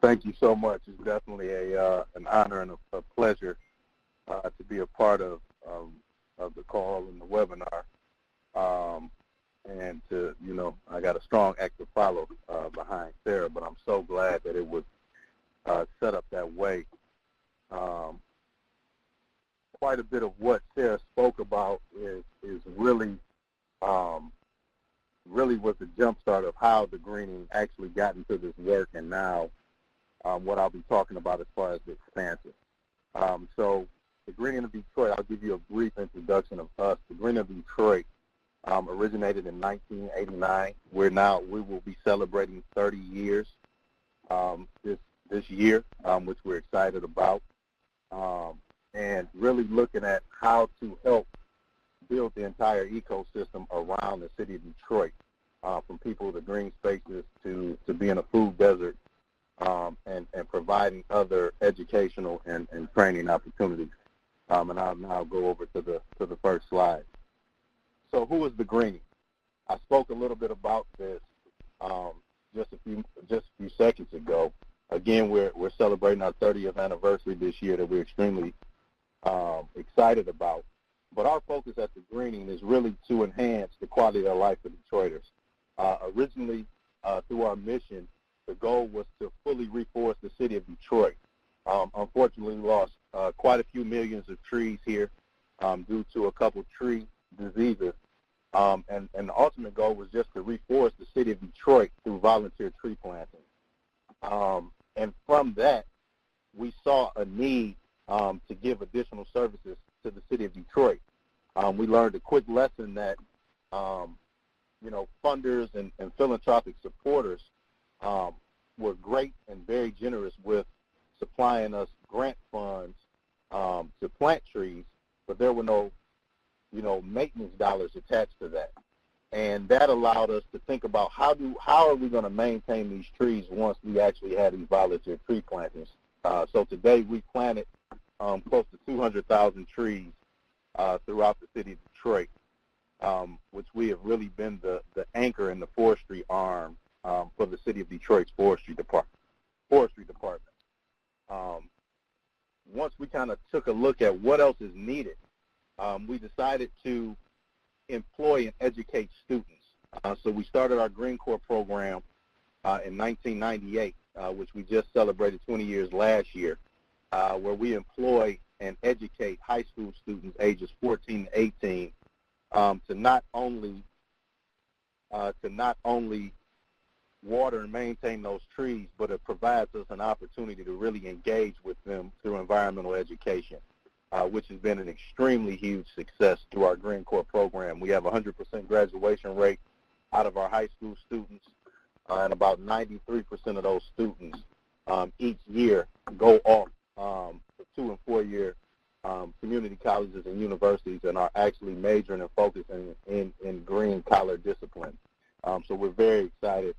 Thank you so much. It's definitely an honor and a pleasure to be a part of the call and the webinar. And to, I got a strong active follow behind Sarah, but I'm so glad that it was set up that way. Quite a bit of what Sarah spoke about is really was the jumpstart of how the greening actually got into this work, and now what I'll be talking about as far as the expansion. So the Greening of Detroit, I'll give you a brief introduction of us. The Greening of Detroit originated in 1989. We will be celebrating 30 years this year, which we're excited about, and really looking at how to help build the entire ecosystem around the city of Detroit, from people to green spaces to being a food desert, and providing other educational and training opportunities. And I'll now go over to the first slide. So who is the Greening? I spoke a little bit about this just a few seconds ago. Again, we're celebrating our 30th anniversary this year that we're extremely excited about. But our focus at the Greening is really to enhance the quality of life for Detroiters. Originally, through our mission, the goal was to fully reforest the city of Detroit. Unfortunately, we lost quite a few millions of trees here due to a couple tree diseases. And the ultimate goal was just to reforest the city of Detroit through volunteer tree planting. And from that, we saw a need to give additional services to the city of Detroit. We learned a quick lesson that, funders and philanthropic supporters were great and very generous with supplying us grant funds to plant trees, but there were no, maintenance dollars attached to that. And that allowed us to think about how are we going to maintain these trees once we actually had these volunteer tree plantings. So today we planted close to 200,000 trees throughout the city of Detroit, which we have really been the anchor in the forestry arm for the city of Detroit's forestry department. Once we kind of took a look at what else is needed, we decided to employ and educate students. So we started our Green Corps program in 1998, which we just celebrated 20 years last year, where we employ and educate high school students ages 14 to 18 to not only water and maintain those trees, but it provides us an opportunity to really engage with them through environmental education, which has been an extremely huge success through our Green Corps program. We have a 100% graduation rate out of our high school students, and about 93% of those students each year go off to 2- and 4-year community colleges and universities and are actually majoring and focusing in green collar disciplines. So we're very excited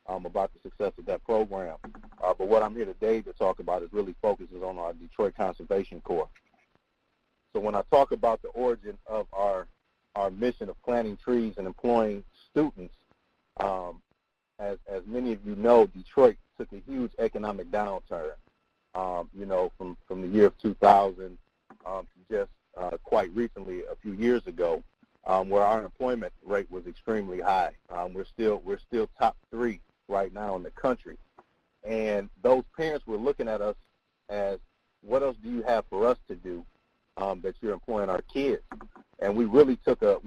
about the success of that program. But what I'm here today to talk about is really focuses on our Detroit Conservation Corps. So when I talk about the origin of our mission of planting trees and employing students, as many of you know, Detroit took a huge economic downturn, from the year of 2000 to just quite recently, a few years ago, where our unemployment rate was extremely high. We're still top 3 right now in the country. And those parents were looking at us as, what else do you have for us to do that you're employing our kids? And we really took a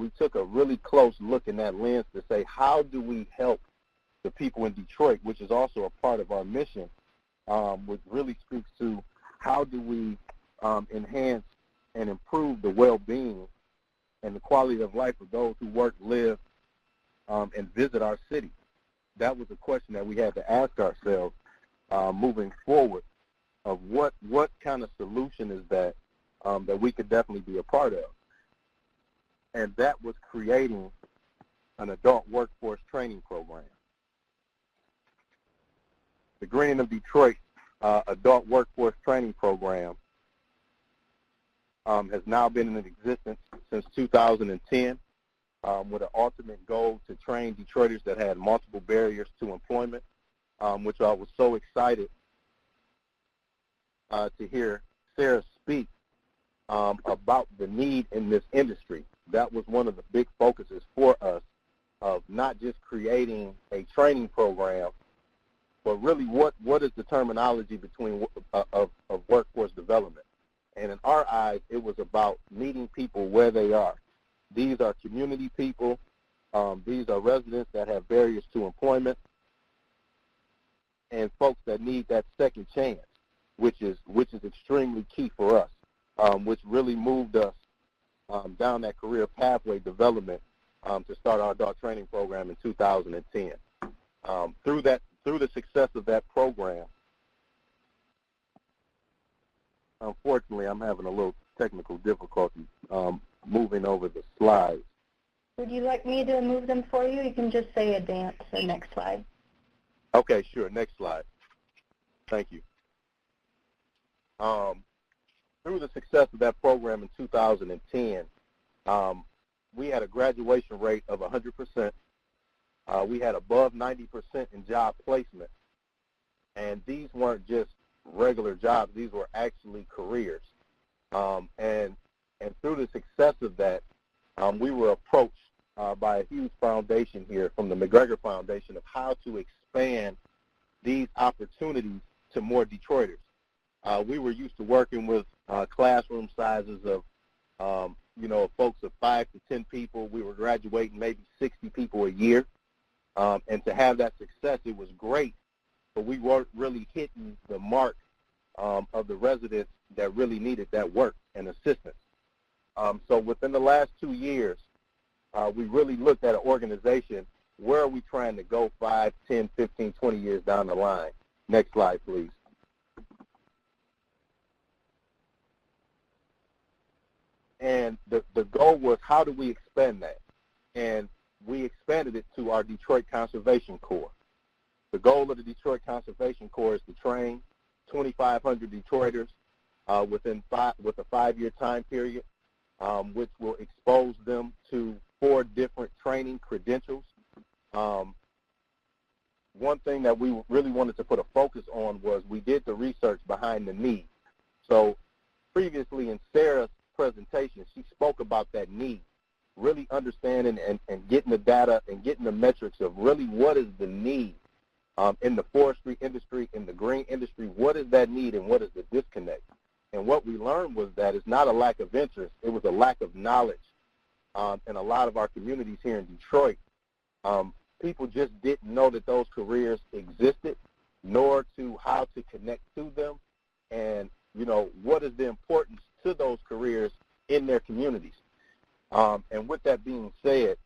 really close look in that lens to say, how do we help the people in Detroit, which is also a part of our mission, which really speaks to how do we enhance and improve the well-being and the quality of life of those who work, live, and visit our city. That was a question that we had to ask ourselves moving forward, of what kind of solution is that that we could definitely be a part of. And that was creating an adult workforce training program. The Greening of Detroit adult workforce training program has now been in existence since 2010, with an ultimate goal to train Detroiters that had multiple barriers to employment, which I was so excited to hear Sarah speak about the need in this industry. That was one of the big focuses for us, of not just creating a training program, but really what is the terminology between of workforce development. And in our eyes, it was about meeting people where they are. These are community people. These are residents that have barriers to employment, and folks that need that second chance, which is extremely key for us, which really moved us down that career pathway development to start our adult training program in 2010. Through the success of that program, unfortunately, I'm having a little technical difficulty moving over the slides. Would you like me to move them for you? You can just say advance the next slide. Okay, sure. Next slide. Thank you. Through the success of that program in 2010, we had a graduation rate of 100%. We had above 90% in job placement. And these weren't just regular jobs. These were actually careers. And through the success of that, we were approached by a huge foundation here from the McGregor Foundation of how to expand these opportunities to more Detroiters. We were used to working with classroom sizes of, folks of 5 to 10 people. We were graduating maybe 60 people a year. And to have that success, it was great, but we weren't really hitting the mark of the residents that really needed that work and assistance. So within the last 2 years, we really looked at an organization. Where are we trying to go 5, 10, 15, 20 years down the line? Next slide, please. And the goal was, how do we expand that? And we expanded it to our Detroit Conservation Corps. The goal of the Detroit Conservation Corps is to train 2,500 Detroiters with a 5-year time period, which will expose them to 4 different training credentials. One thing that we really wanted to put a focus on was we did the research behind the need. So previously in Sarah's presentation, she spoke about that need, really understanding and getting the data and getting the metrics of really what is the need in the forestry industry, in the green industry. What is that need and what is the disconnect? And what we learned was that it's not a lack of interest, it was a lack of knowledge. In a lot of our communities here in Detroit, people just didn't know that those careers existed, nor to how to connect to them, and what is the importance to those careers in their communities. And with that being said,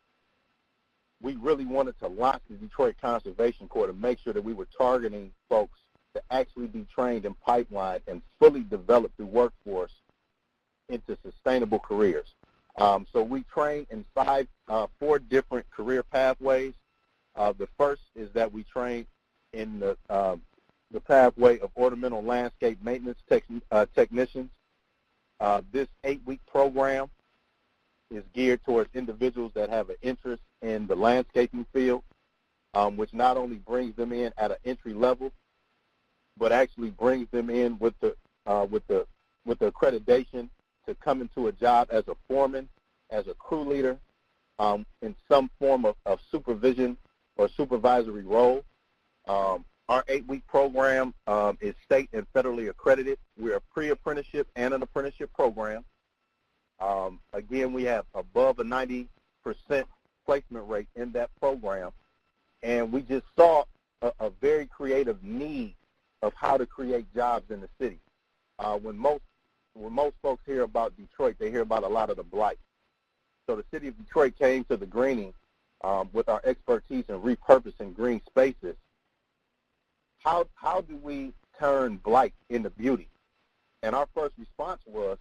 we really wanted to launch the Detroit Conservation Corps to make sure that we were targeting folks to actually be trained in pipeline and fully develop the workforce into sustainable careers. So we train in 4 different career pathways. The first is that we train in the pathway of ornamental landscape maintenance technicians. This 8-week program is geared towards individuals that have an interest in the landscaping field, which not only brings them in at an entry level, but actually brings them in with the accreditation to come into a job as a foreman, as a crew leader, in some form of supervision or supervisory role. Our 8-week program is state and federally accredited. We're a pre-apprenticeship and an apprenticeship program. Again, we have above a 90% placement rate in that program, and we just saw a very creative need of how to create jobs in the city. When most folks hear about Detroit, they hear about a lot of the blight. So the city of Detroit came to the greening with our expertise in repurposing green spaces. How do we turn blight into beauty? And our first response was,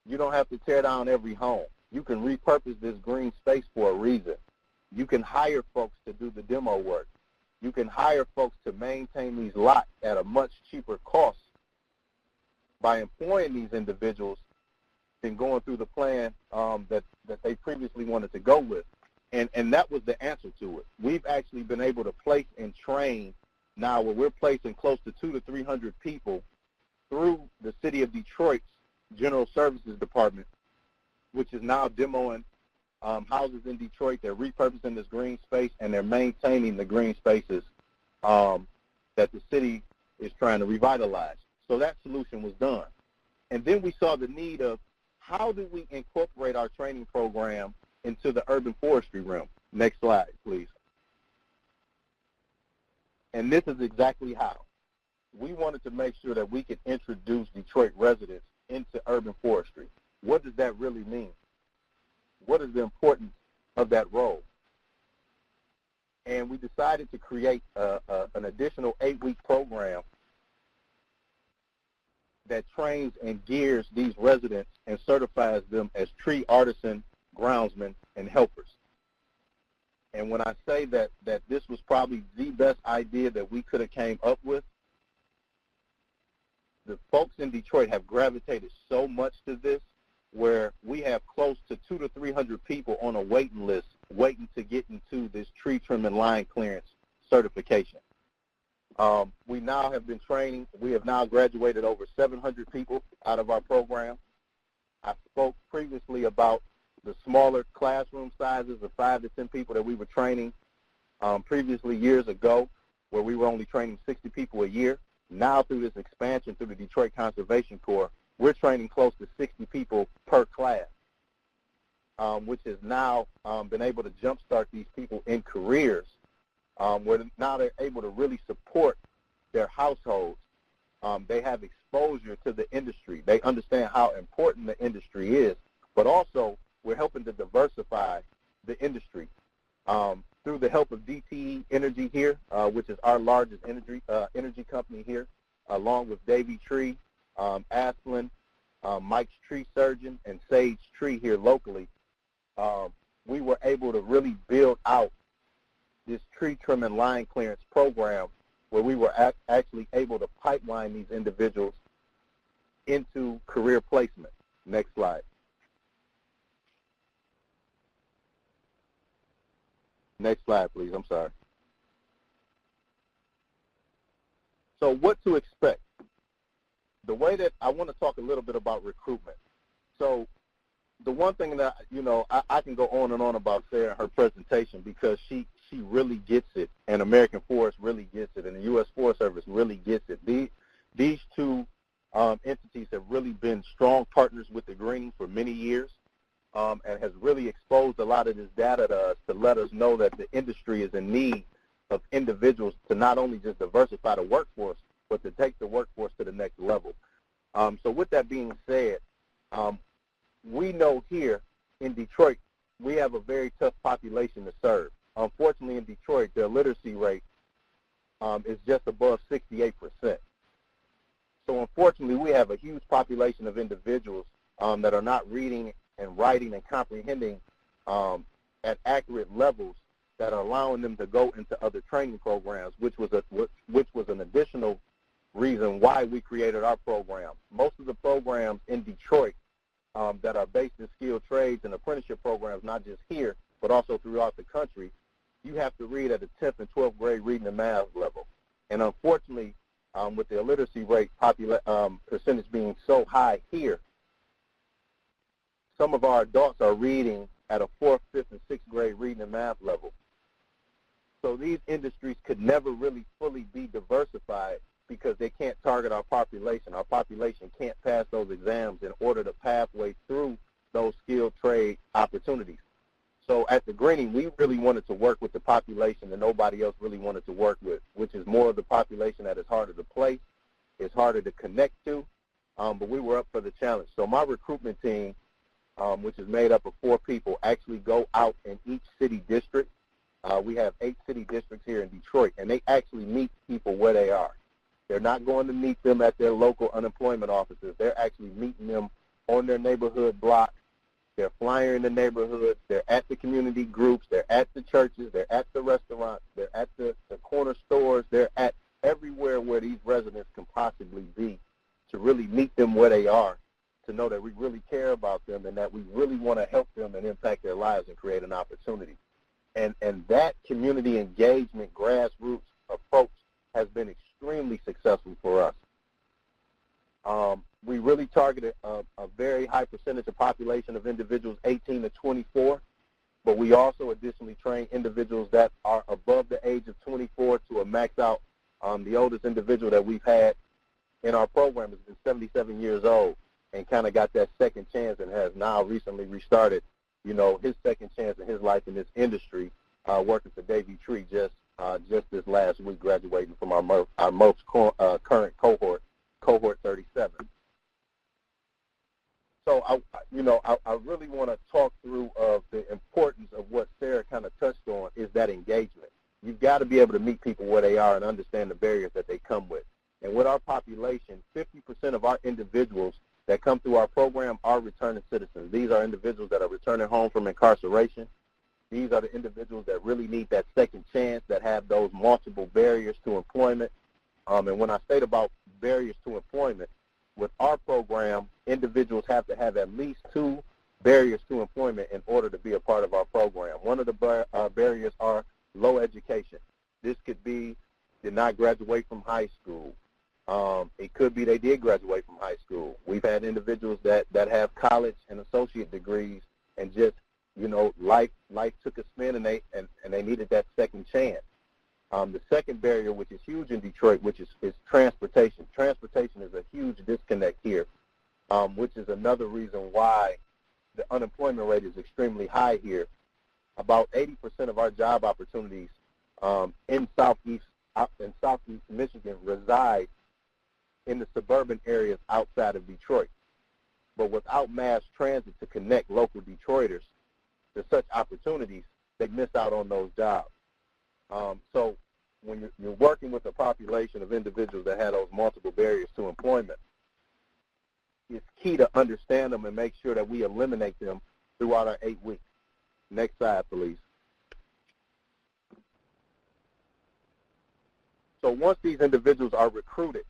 you don't have to tear down every home. You can repurpose this green space for a reason. You can hire folks to do the demo work. You can hire folks to maintain these lots at a much cheaper cost by employing these individuals than going through the plan that they previously wanted to go with. And that was the answer to it. We've actually been able to place and train now where we're placing close to 200 to 300 people through the City of Detroit's General Services Department, which is now demoing houses in Detroit. They're repurposing this green space, and they're maintaining the green spaces that the city is trying to revitalize. So that solution was done. And then we saw the need of how do we incorporate our training program into the urban forestry realm. Next slide, please. And this is exactly how. We wanted to make sure that we could introduce Detroit residents into urban forestry. What does that really mean? What is the importance of that role? And we decided to create an additional 8-week program that trains and gears these residents and certifies them as tree artisan, groundsmen, and helpers. And when I say that this was probably the best idea that we could have came up with, the folks in Detroit have gravitated so much to this, where we have close to 200 to 300 people on a waiting list waiting to get into this tree trim and line clearance certification. We now have been training. We have now graduated over 700 people out of our program. I spoke previously about the smaller classroom sizes of 5 to 10 people that we were training previously years ago, where we were only training 60 people a year. Now through this expansion through the Detroit Conservation Corps, we're training close to 60 people per class, which has now been able to jumpstart these people in careers where now they're able to really support their households. They have exposure to the industry. They understand how important the industry is, but also we're helping to diversify the industry through the help of DTE Energy here, which is our largest energy company here, along with Davy Tree, Asplin, Mike's Tree Surgeon, and Sage Tree here locally. We were able to really build out this tree trim and line clearance program where we were actually able to pipeline these individuals into career placement. Next slide. Next slide, please. I'm sorry. So what to expect? The way that I want to talk a little bit about recruitment. So the one thing that, I can go on and on about Sarah, her presentation, because she really gets it, and American Forest really gets it, and the U.S. Forest Service really gets it. These two entities have really been strong partners with the Green for many years, and has really exposed a lot of this data to us to let us know that the industry is in need of individuals to not only just diversify the workforce, but to take the workforce to the next level. So with that being said, we know here in Detroit, we have a very tough population to serve. Unfortunately, in Detroit, the literacy rate is just above 68%. So unfortunately, we have a huge population of individuals that are not reading and writing and comprehending at accurate levels that are allowing them to go into other training programs, which was an additional reason why we created our program. Most of the programs in Detroit that are based in skilled trades and apprenticeship programs, not just here, but also throughout the country, you have to read at the 10th and 12th grade reading and math level. And unfortunately, with the illiteracy rate percentage being so high here, some of our adults are reading at a 4th, 5th, and 6th grade reading and math level. So these industries could never really fully be diversified because they can't target our population. Our population can't pass those exams in order to pathway through those skilled trade opportunities. So at the Greening, we really wanted to work with the population that nobody else really wanted to work with, which is more of the population that is harder to place, is harder to connect to, but we were up for the challenge. So my recruitment team, which is made up of 4 people, actually go out in each city district. We have 8 city districts here in Detroit, and they actually meet people where they are. They're not going to meet them at their local unemployment offices. They're actually meeting them on their neighborhood block. They're flying the neighborhoods. They're at the community groups. They're at the churches. They're at the restaurants. They're at the corner stores. They're at everywhere where these residents can possibly be to really meet them where they are, to know that we really care about them and that we really want to help them and impact their lives and create an opportunity. And that community engagement, grassroots approach has been extremely successful for us. We really targeted a very high percentage of population of individuals 18 to 24, but we also additionally train individuals that are above the age of 24 to a max out. The oldest individual that we've had in our program has been 77 years old and kind of got that second chance and has now recently restarted, his second chance in his life in this industry, working for Davy Tree just this last week, graduating from our most current cohort 37. So I really want to talk through the importance of what Sarah kind of touched on is that engagement. You've got to be able to meet people where they are and understand the barriers that they come with. And with our population, 50% of our individuals that come through our program are returning citizens. These are individuals that are returning home from incarceration. These are the individuals that really need that second chance, that have those multiple barriers to employment. And when I state about barriers to employment, with our program, individuals have to have at least 2 barriers to employment in order to be a part of our program. One of the barriers are low education. This could be did not graduate from high school. It could be they did graduate from high school. We've had individuals that have college and associate degrees and just, life took a spin and they needed that second chance. The second barrier, which is huge in Detroit, which is transportation. Transportation is a huge disconnect here, which is another reason why the unemployment rate is extremely high here. About 80% of our job opportunities in Southeast Michigan reside in the suburban areas outside of Detroit. But without mass transit to connect local Detroiters to such opportunities, they miss out on those jobs. So when you're working with a population of individuals that have those multiple barriers to employment, it's key to understand them and make sure that we eliminate them throughout our 8 weeks. Next slide, please. So once these individuals are recruited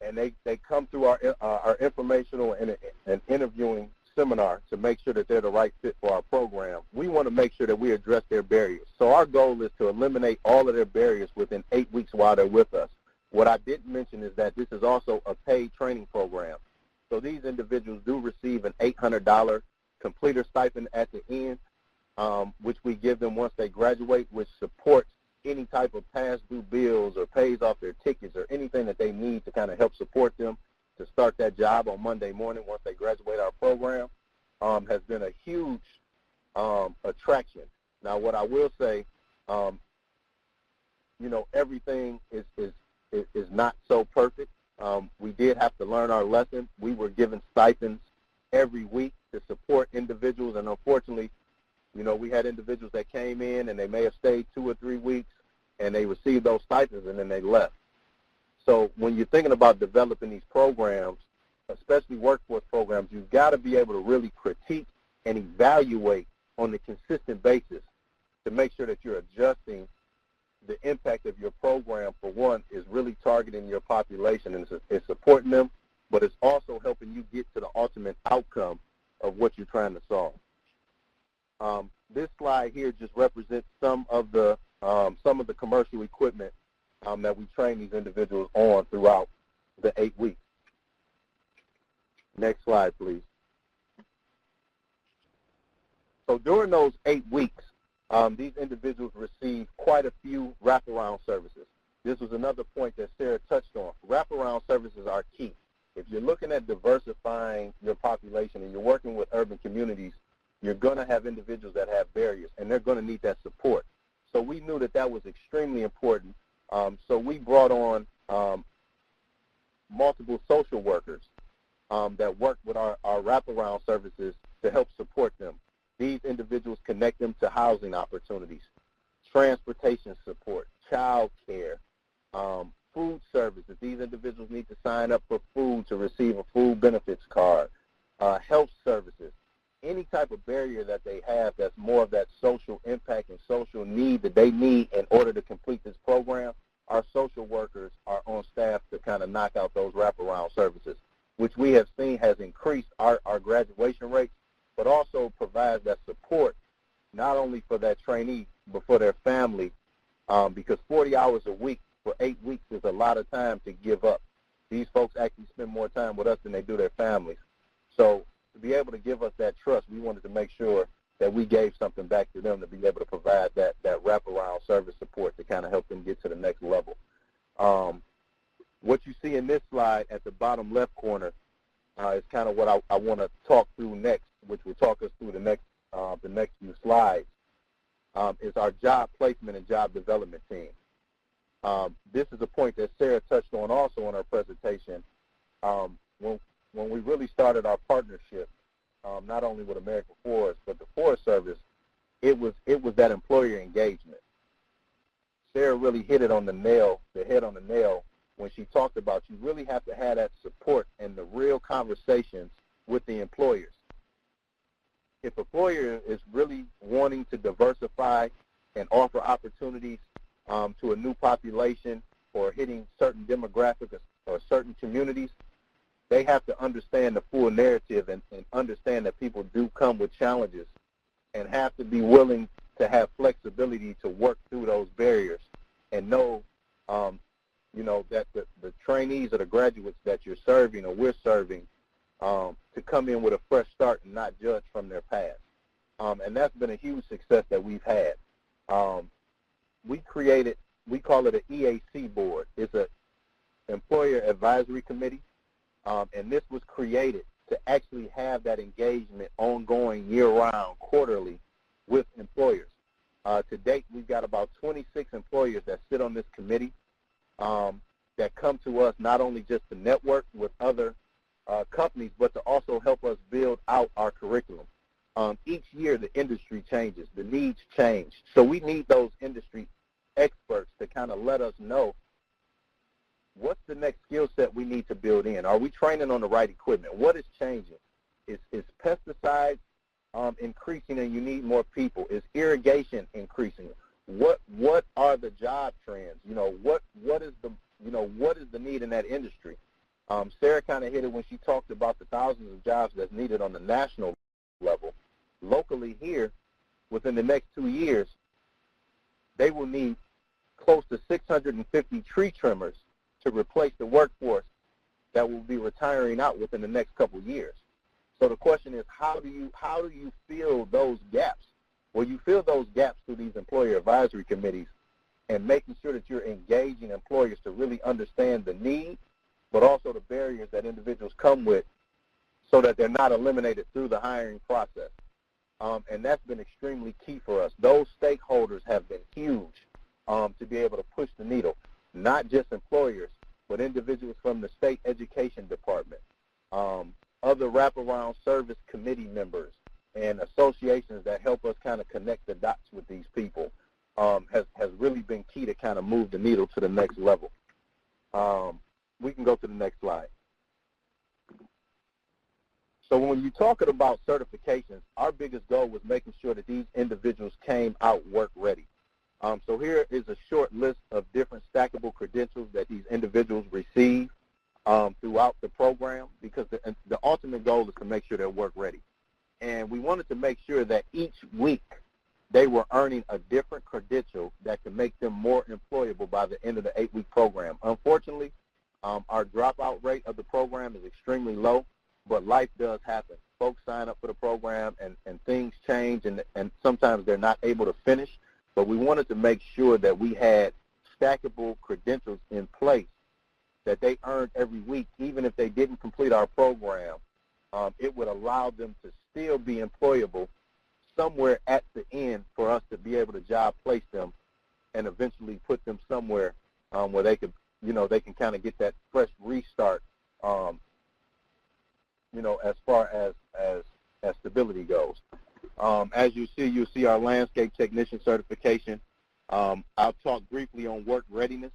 and they come through our informational and interviewing seminar to make sure that they're the right fit for our program, we want to make sure that we address their barriers. So our goal is to eliminate all of their barriers within 8 weeks while they're with us. What I didn't mention is that this is also a paid training program. So these individuals do receive an $800 completer stipend at the end, which we give them once they graduate, which supports any type of past due bills or pays off their tickets or anything that they need to kind of help support them to start that job on Monday morning once they graduate our program, has been a huge attraction. Now, what I will say, everything is not so perfect. We did have to learn our lesson. We were given stipends every week to support individuals, and unfortunately, we had individuals that came in and they may have stayed 2 or 3 weeks and they received those stipends and then they left. So when you're thinking about developing these programs, especially workforce programs, you've got to be able to really critique and evaluate on a consistent basis to make sure that you're adjusting the impact of your program. For one, is really targeting your population and it's supporting them, but it's also helping you get to the ultimate outcome of what you're trying to solve. This slide here just represents some of the commercial equipment that we train these individuals on throughout the 8 weeks. Next slide, please. So during those 8 weeks, these individuals receive quite a few wraparound services. This was another point that Sarah touched on. Wraparound services are key. If you're looking at diversifying your population and you're working with urban communities, you're going to have individuals that have barriers, and they're going to need that support. So we knew that was extremely important. So we brought on multiple social workers that work with our wraparound services to help support them. These individuals connect them to housing opportunities, transportation support, child care, food services. These individuals need to sign up for food to receive a food benefits card, health services. Any type of barrier that they have that's more of that social impact and social need that they need in order to complete this program, our social workers are on staff to kind of knock out those wraparound services, which we have seen has increased our graduation rates, but also provides that support not only for that trainee, but for their family, because 40 hours a week for 8 weeks is a lot of time to give up. these folks actually spend more time with us than they do their families. So to be able to give us that trust, we wanted to make sure that we gave something back to them to be able to provide that wraparound service support to kind of help them get to the next level. What you see in this slide at the bottom left corner is kind of what I want to talk through next, which will talk us through the next few slides, is our job placement and job development team. This is a point that Sarah touched on also in her presentation. When we really started our partnership, not only with American Forest, but the Forest Service, it was that employer engagement. Sarah really hit it on the head on the nail, when she talked about you really have to have that support and the real conversations with the employers. If an employer is really wanting to diversify and offer opportunities to a new population or hitting certain demographics or certain communities, they have to understand the full narrative and understand that people do come with challenges and have to be willing to have flexibility to work through those barriers and know, that the trainees or the graduates that you're serving or we're serving to come in with a fresh start and not judge from their past. And that's been a huge success that we've had. We call it an EAC board. It's an employer advisory committee. And this was created to actually have that engagement ongoing year-round, quarterly, with employers. To date, we've got about 26 employers that sit on this committee that come to us not only just to network with other companies, but to also help us build out our curriculum. Each year, the industry changes. The needs change. So we need those industry experts to kind of let us know what's the next skill set we need to build in. Are we training on the right equipment? What is changing? Is pesticides increasing and you need more people? Is irrigation increasing? What are the job trends? What is the need in that industry? Sarah kind of hit it when she talked about the thousands of jobs that's needed on the national level. Locally here, within the next 2 years, they will need close to 650 tree trimmers to replace the workforce that will be retiring out within the next couple of years. So the question is, how do you fill those gaps? Well, you fill those gaps through these employer advisory committees and making sure that you're engaging employers to really understand the need, but also the barriers that individuals come with so that they're not eliminated through the hiring process. And that's been extremely key for us. Those stakeholders have been huge to be able to push the needle, not just employers, but individuals from the state education department, other wraparound service committee members, and associations that help us kind of connect the dots with these people has really been key to kind of move the needle to the next level. We can go to the next slide. So when you're talking about certifications, our biggest goal was making sure that these individuals came out work ready. So here is a short list of different stackable credentials that these individuals receive throughout the program, because the ultimate goal is to make sure they're work ready. And we wanted to make sure that each week they were earning a different credential that could make them more employable by the end of the 8-week program. Unfortunately, our dropout rate of the program is extremely low, but life does happen. Folks sign up for the program and things change, and sometimes they're not able to finish. But we wanted to make sure that we had stackable credentials in place that they earned every week. Even if they didn't complete our program, it would allow them to still be employable somewhere at the end for us to be able to job place them and eventually put them somewhere where they could, they can kind of get that fresh restart, as far as stability goes. As you'll see our landscape technician certification. I'll talk briefly on work readiness.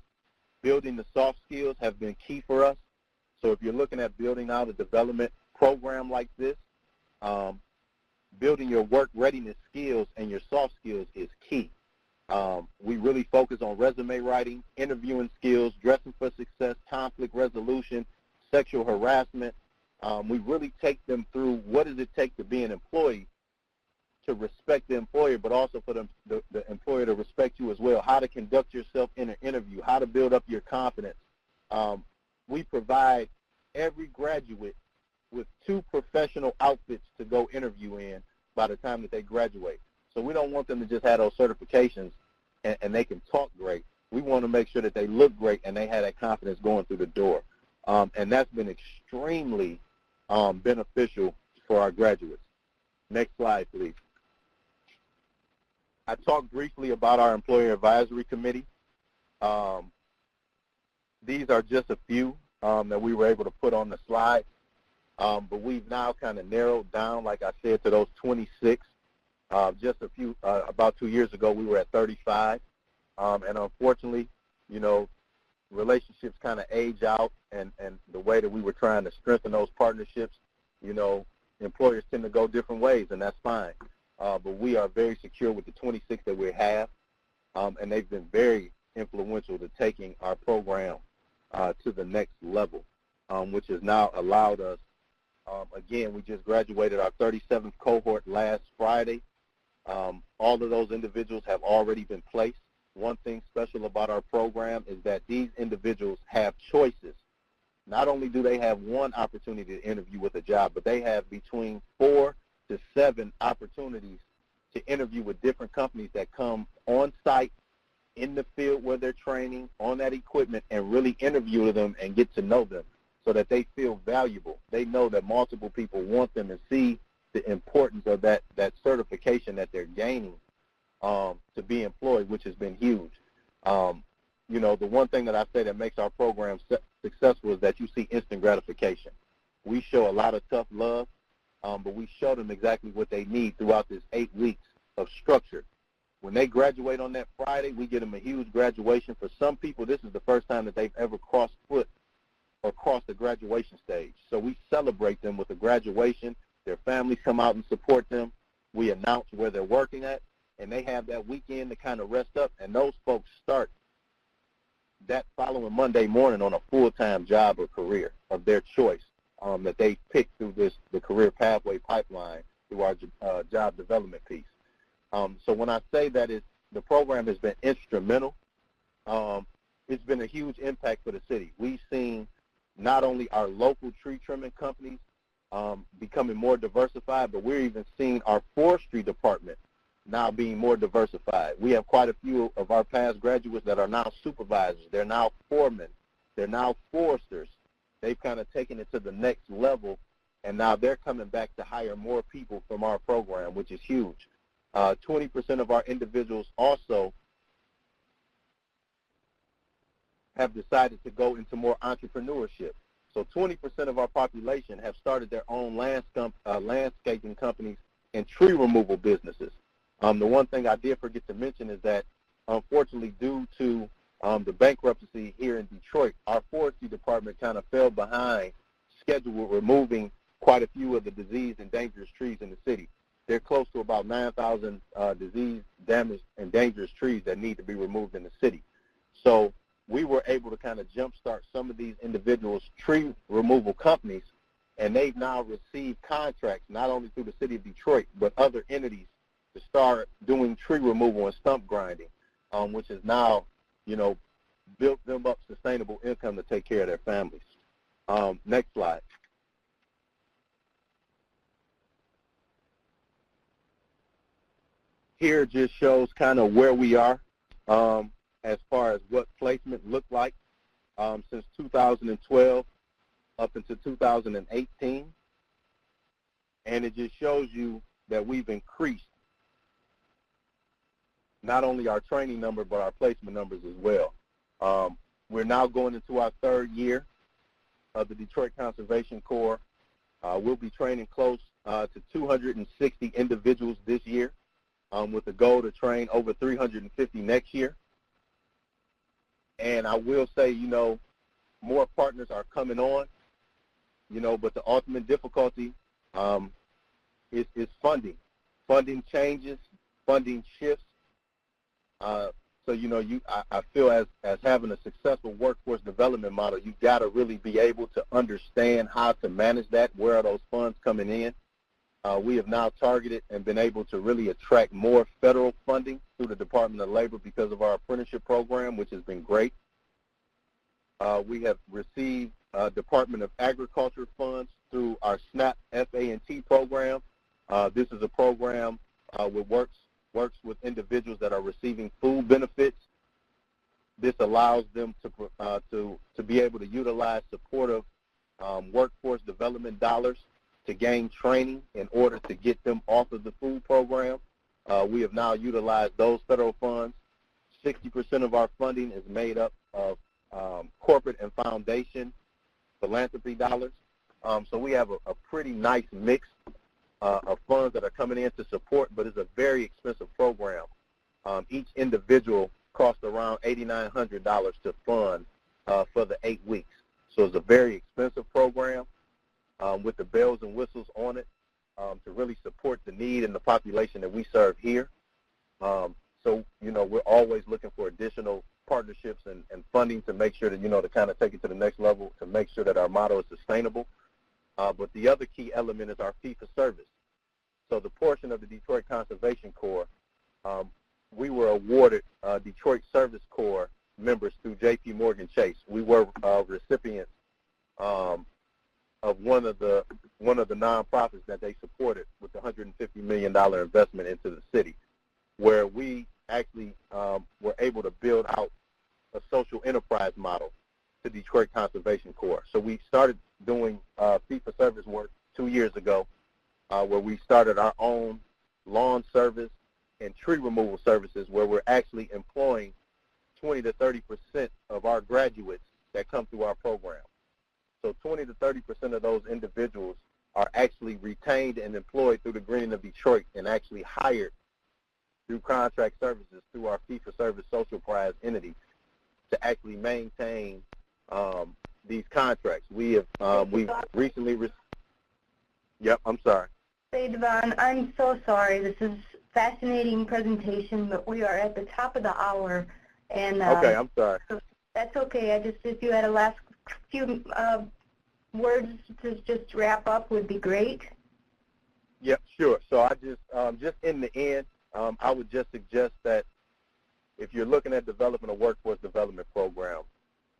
Building the soft skills have been key for us. So if you're looking at building out a development program like this, building your work readiness skills and your soft skills is key. We really focus on resume writing, interviewing skills, dressing for success, conflict resolution, sexual harassment. We really take them through what does it take to be an employee, to respect the employer, but also for the employer to respect you as well, how to conduct yourself in an interview, how to build up your confidence, we provide every graduate with 2 professional outfits to go interview in by the time that they graduate. So we don't want them to just have those certifications and they can talk great. We want to make sure that they look great and they have that confidence going through the door. And that's been extremely beneficial for our graduates. Next slide, please. I talked briefly about our Employer Advisory Committee. These are just a few that we were able to put on the slide, but we've now kind of narrowed down, like I said, to those 26. Just about 2 years ago, we were at 35, and unfortunately, you know, relationships kind of age out, and the way that we were trying to strengthen those partnerships, you know, employers tend to go different ways, and that's fine. But we are very secure with the 26 that we have, and they've been very influential to taking our program to the next level, which has now allowed us, again, we just graduated our 37th cohort last Friday. All of those individuals have already been placed. One thing special about our program is that these individuals have choices. Not only do they have one opportunity to interview with a job, but they have between 4 to 7 opportunities to interview with different companies that come on site in the field where they're training on that equipment and really interview them and get to know them so that they feel valuable. They know that multiple people want them and see the importance of that certification that they're gaining to be employed, which has been huge. You know, the one thing that I say that makes our program successful is that you see instant gratification. We show a lot of tough love, but we show them exactly what they need throughout this 8 weeks of structure. When they graduate on that Friday, we get them a huge graduation. For some people, this is the first time that they've ever crossed foot or crossed the graduation stage. So we celebrate them with a graduation. Their families come out and support them. We announce where they're working at, and they have that weekend to kind of rest up, and those folks start that following Monday morning on a full-time job or career of their choice that they picked through the career pathway pipeline through our job development piece. So when I say that the program has been instrumental, it's been a huge impact for the city. We've seen not only our local tree trimming companies becoming more diversified, but we're even seeing our forestry department now being more diversified. We have quite a few of our past graduates that are now supervisors. They're now foremen. They're now foresters. They've kind of taken it to the next level, and now they're coming back to hire more people from our program, which is huge. 20% of our individuals also have decided to go into more entrepreneurship. So 20% of our population have started their own landscaping companies and tree removal businesses. The one thing I did forget to mention is that, unfortunately, due to the bankruptcy here in Detroit, our forestry department kind of fell behind schedule with removing quite a few of the diseased and dangerous trees in the city. They're close to about 9,000 diseased, damaged, and dangerous trees that need to be removed in the city. So we were able to kind of jumpstart some of these individuals' tree removal companies, and they've now received contracts not only through the city of Detroit, but other entities to start doing tree removal and stump grinding, which has now, you know, built them up sustainable income to take care of their families. Next slide. Here just shows kind of where we are as far as what placement looked like since 2012 up until 2018. And it just shows you that we've increased not only our training number, but our placement numbers as well. We're now going into our 3rd year of the Detroit Conservation Corps. We'll be training close to 260 individuals this year, with the goal to train over 350 next year. And I will say, you know, more partners are coming on, you know, but the ultimate difficulty is funding. Funding changes, funding shifts. So, you know, I feel as having a successful workforce development model, you've got to really be able to understand how to manage that. Where are those funds coming in? We have now targeted and been able to really attract more federal funding through the Department of Labor because of our apprenticeship program, which has been great. We have received Department of Agriculture funds through our SNAP FA&T program. This is a program that works with individuals that are receiving food benefits. This allows them to be able to utilize supportive workforce development dollars to gain training in order to get them off of the food program. We have now utilized those federal funds. 60% of our funding is made up of corporate and foundation philanthropy dollars. So we have a pretty nice mix of funds that are coming in to support, but it's a very expensive program. Each individual costs around $8,900 to fund for the 8 weeks. So it's a very expensive program with the bells and whistles on it to really support the need and the population that we serve here. So, you know, we're always looking for additional partnerships and funding to make sure that, you know, to kind of take it to the next level, to make sure that our model is sustainable. But the other key element is our fee-for-service. So the portion of the Detroit Conservation Corps, we were awarded Detroit Service Corps members through J.P. Morgan Chase. We were recipients of one of the nonprofits that they supported with the $150 million investment into the city, where we actually were able to build out a social enterprise model to Detroit Conservation Corps. So we started doing fee-for-service work 2 years ago, where we started our own lawn service and tree removal services, where we're actually employing 20 to 30% of our graduates that come through our program. So 20 to 30% of those individuals are actually retained and employed through the Greening of Detroit and actually hired through contract services through our fee-for-service social prize entity to actually maintain these contracts. We've recently yep, I'm sorry. Say, Devon, I'm so sorry. This is fascinating presentation, but we are at the top of the hour. And okay, I'm sorry. That's okay. If you had a last few words to just wrap up would be great. Yep, sure. So I just in the end, I would just suggest that if you're looking at developing a workforce development program,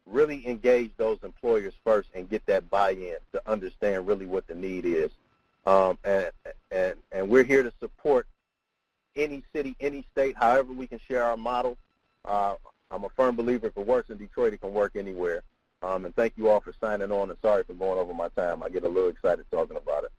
really engage those employers first and get that buy-in to understand really what the need is. And we're here to support any city, any state, however we can share our model. I'm a firm believer if it works in Detroit, it can work anywhere. And thank you all for signing on, and sorry for going over my time. I get a little excited talking about it.